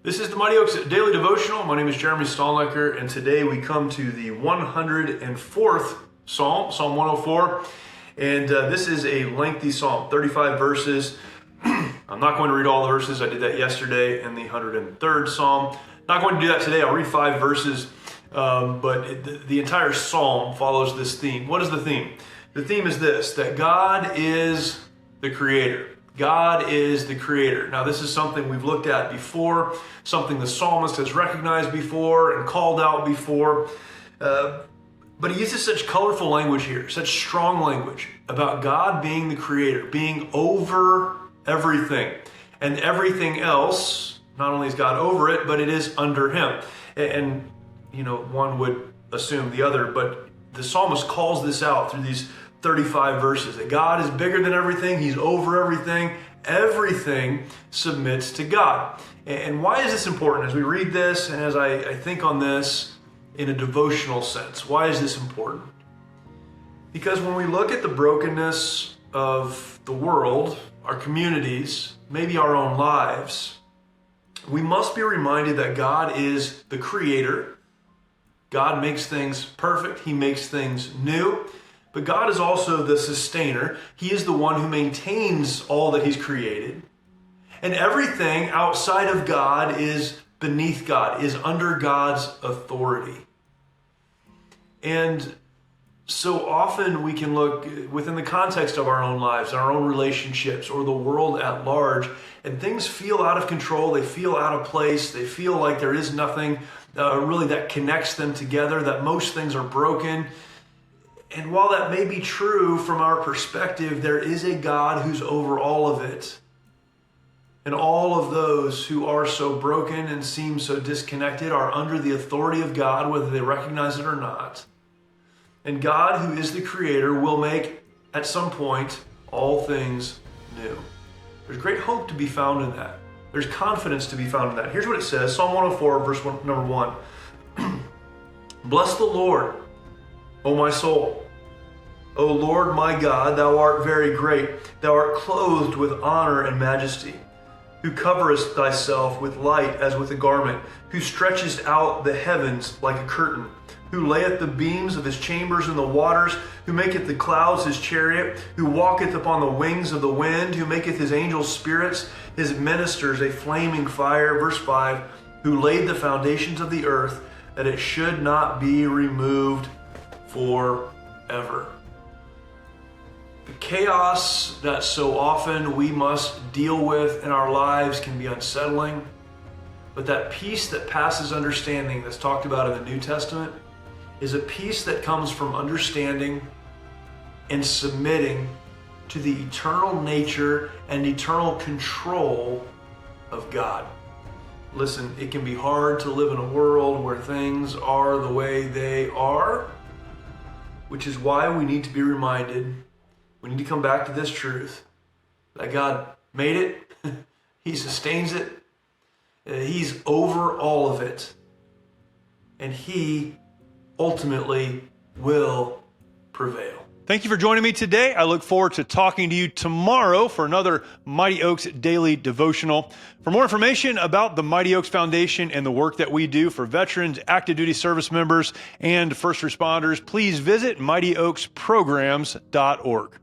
This is the Mighty Oaks Daily Devotional. My name is Jeremy Stallnecker, and today we come to the 104th Psalm, Psalm 104. And this is a lengthy psalm, 35 verses. I'm not going to read all the verses. I did that yesterday in the 103rd Psalm. Not going to do that today. I'll read 5 verses, but the entire psalm follows this theme. What is the theme? The theme is this, that God is the creator. God is the creator. Now, this is something we've looked at before, something the psalmist has recognized before and called out before. But he uses such colorful language here, such strong language about God being the creator, being over everything. And everything else, not only is God over it, but it is under him. And, one would assume the other, but the psalmist calls this out through these 35 verses, that God is bigger than everything, he's over everything, everything submits to God. And why is this important? As we read this and as I think on this in a devotional sense, why is this important? Because when we look at the brokenness of the world, our communities, maybe our own lives, we must be reminded that God is the creator. God makes things perfect, he makes things new. But God is also the sustainer. He is the one who maintains all that he's created. And everything outside of God is beneath God, is under God's authority. And so often we can look within the context of our own lives, our own relationships, or the world at large, and things feel out of control, they feel out of place, they feel like there is nothing really that connects them together, that most things are broken. And while that may be true from our perspective, there is a God who's over all of it. And all of those who are so broken and seem so disconnected are under the authority of God, whether they recognize it or not. And God, who is the creator, will make, at some point, all things new. There's great hope to be found in that. There's confidence to be found in that. Here's what it says, Psalm 104, verse number 1. Bless the Lord, O my soul. O Lord my God, thou art very great. Thou art clothed with honor and majesty, who coverest thyself with light as with a garment, who stretchest out the heavens like a curtain, who layeth the beams of his chambers in the waters, who maketh the clouds his chariot, who walketh upon the wings of the wind, who maketh his angels spirits, his ministers a flaming fire. Verse 5, who laid the foundations of the earth, that it should not be removed forever. The chaos that so often we must deal with in our lives can be unsettling, but that peace that passes understanding that's talked about in the New Testament is a peace that comes from understanding and submitting to the eternal nature and eternal control of God. Listen, it can be hard to live in a world where things are the way they are, which is why we need to be reminded. We need to come back to this truth, that God made it, he sustains it, he's over all of it, and he ultimately will prevail. Thank you for joining me today. I look forward to talking to you tomorrow for another Mighty Oaks Daily Devotional. For more information about the Mighty Oaks Foundation and the work that we do for veterans, active duty service members, and first responders, please visit mightyoaksprograms.org.